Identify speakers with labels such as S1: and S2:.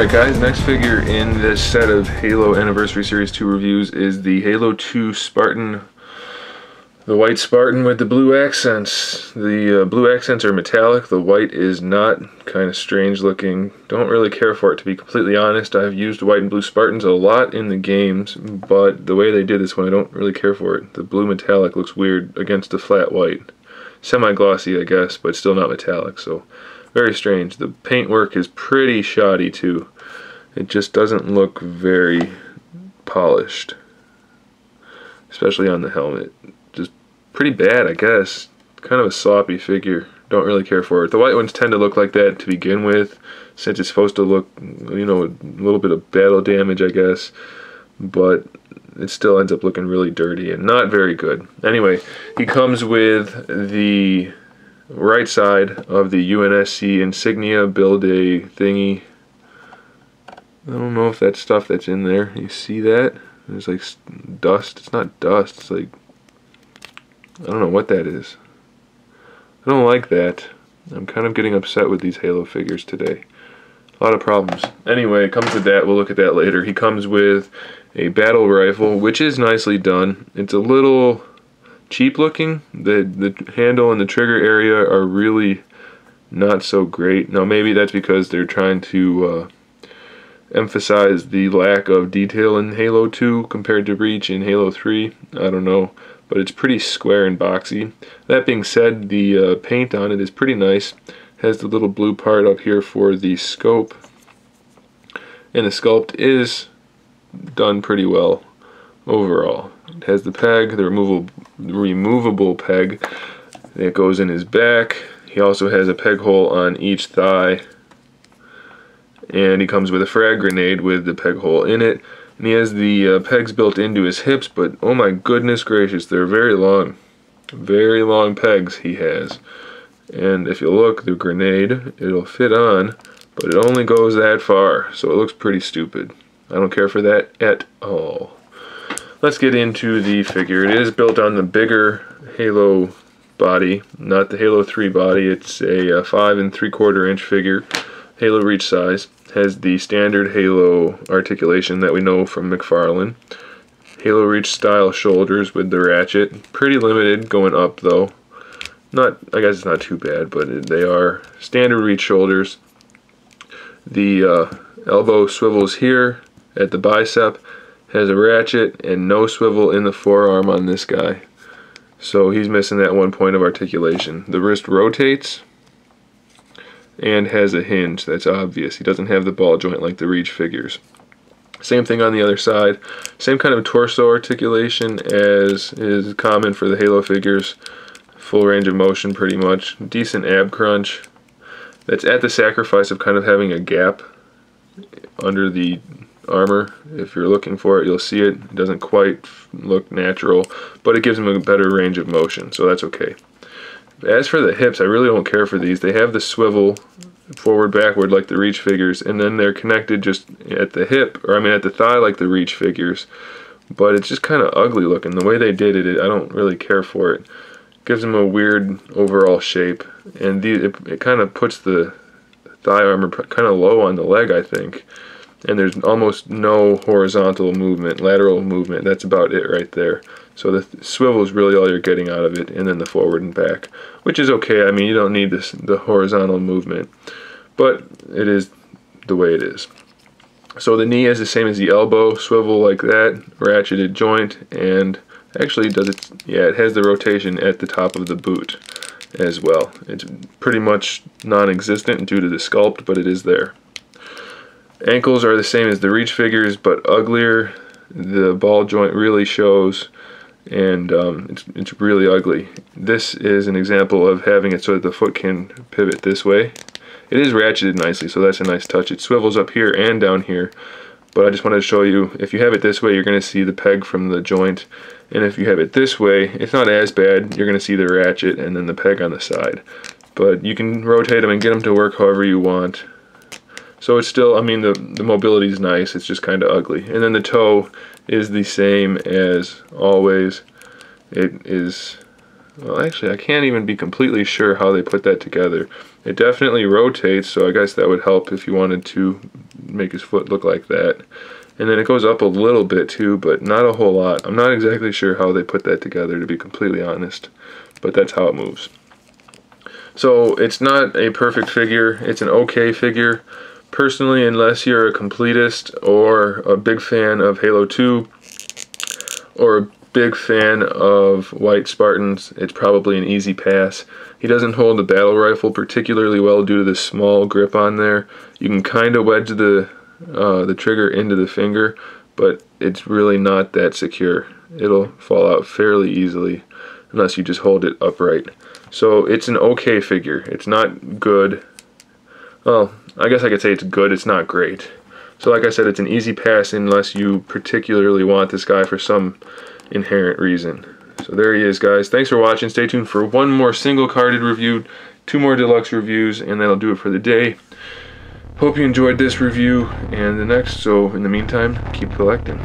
S1: Alright guys, next figure in this set of Halo Anniversary Series 2 reviews is the Halo 2 Spartan. The white Spartan with the blue accents. The blue accents are metallic, the white is not. Kind of strange looking. Don't really care for it, to be completely honest. I've used white and blue Spartans a lot in the games, but the way they did this one, I don't really care for it. The blue metallic looks weird against the flat white. Semi-glossy, I guess, but still not metallic, so very strange. The paintwork is pretty shoddy too. It just doesn't look very polished, especially on the helmet. Just pretty bad, I guess. Kind of a sloppy figure. Don't really care for it. The white ones tend to look like that to begin with, since it's supposed to look, you know, a little bit of battle damage, I guess. But it still ends up looking really dirty and not very good. Anyway, he comes with the right side of the UNSC insignia build-a thingy. I don't know if that's stuff that's in there. You see that? There's like dust. It's not dust. It's like, I don't know what that is. I don't like that. I'm kind of getting upset with these Halo figures today. A lot of problems. Anyway, it comes with that. We'll look at that later. He comes with a battle rifle, which is nicely done. It's a little cheap looking. The handle and the trigger area are really not so great. Now maybe that's because they're trying to emphasize the lack of detail in Halo 2 compared to Reach in Halo 3. I don't know, but it's pretty square and boxy. That being said, the paint on it is pretty nice. Has the little blue part up here for the scope, and the sculpt is done pretty well overall. It has the peg, the removable peg that goes in his back. He also has a peg hole on each thigh, and he comes with a frag grenade with the peg hole in it. And he has the pegs built into his hips, but oh my goodness gracious, they're very long pegs he has. And if you look, the grenade, it'll fit on, but it only goes that far, so it looks pretty stupid. I don't care for that at all. Let's get into the figure. It is built on the bigger Halo body, not the Halo 3 body. It's a 5 3/4 inch figure, Halo Reach size. Has the standard Halo articulation that we know from McFarlane. Halo Reach style shoulders with the ratchet. Pretty limited going up though. Not, I guess it's not too bad, but they are standard Reach shoulders. The elbow swivels here at the bicep. Has a ratchet and no swivel in the forearm on this guy. So he's missing that one point of articulation. The wrist rotates and has a hinge. That's obvious. He doesn't have the ball joint like the Reach figures. Same thing on the other side. Same kind of torso articulation as is common for the Halo figures. Full range of motion pretty much. Decent ab crunch. That's at the sacrifice of kind of having a gap under the armor. If you're looking for it, you'll see it. It doesn't quite look natural, but it gives him a better range of motion, so that's okay. As for the hips, I really don't care for these. They have the swivel forward backward like the Reach figures, and then they're connected just at the hip, or I mean at the thigh like the Reach figures, but it's just kind of ugly looking. The way they did it, I don't really care for it. Gives them a weird overall shape, and it kind of puts the thigh armor kind of low on the leg, I think. And there's almost no horizontal movement, lateral movement. That's about it right there. So the swivel is really all you're getting out of it, and then the forward and back, which is okay. I mean, you don't need the horizontal movement, but it is the way it is. So the knee is the same as the elbow, swivel like that, ratcheted joint, and actually it has the rotation at the top of the boot as well. It's pretty much non-existent due to the sculpt, but it is there. Ankles are the same as the Reach figures, but uglier. The ball joint really shows, and it's really ugly. This is an example of having it so that the foot can pivot this way. It is ratcheted nicely, so that's a nice touch. It swivels up here and down here, but I just wanted to show you, if you have it this way, you're going to see the peg from the joint, and if you have it this way, it's not as bad. You're going to see the ratchet and then the peg on the side, but you can rotate them and get them to work however you want. So it's still, I mean, the mobility is nice, it's just kind of ugly. And then the toe is the same as always. It is well, actually I can't even be completely sure how they put that together. It definitely rotates, so I guess that would help if you wanted to make his foot look like that. And then it goes up a little bit too, but not a whole lot. I'm not exactly sure how they put that together, to be completely honest, but that's how it moves. So it's not a perfect figure, it's an okay figure. Personally, unless you're a completist or a big fan of Halo 2 or a big fan of White Spartans, it's probably an easy pass. He doesn't hold the battle rifle particularly well due to the small grip on there. You can kind of wedge the trigger into the finger, but it's really not that secure. It'll fall out fairly easily unless you just hold it upright. So it's an okay figure. It's not good. Well, I guess I could say it's good. It's not great. So like I said, it's an easy pass unless you particularly want this guy for some inherent reason. So there he is, guys. Thanks for watching. Stay tuned for one more single carded review, 2 more deluxe reviews, and that'll do it for the day. Hope you enjoyed this review and the next. So in the meantime, keep collecting.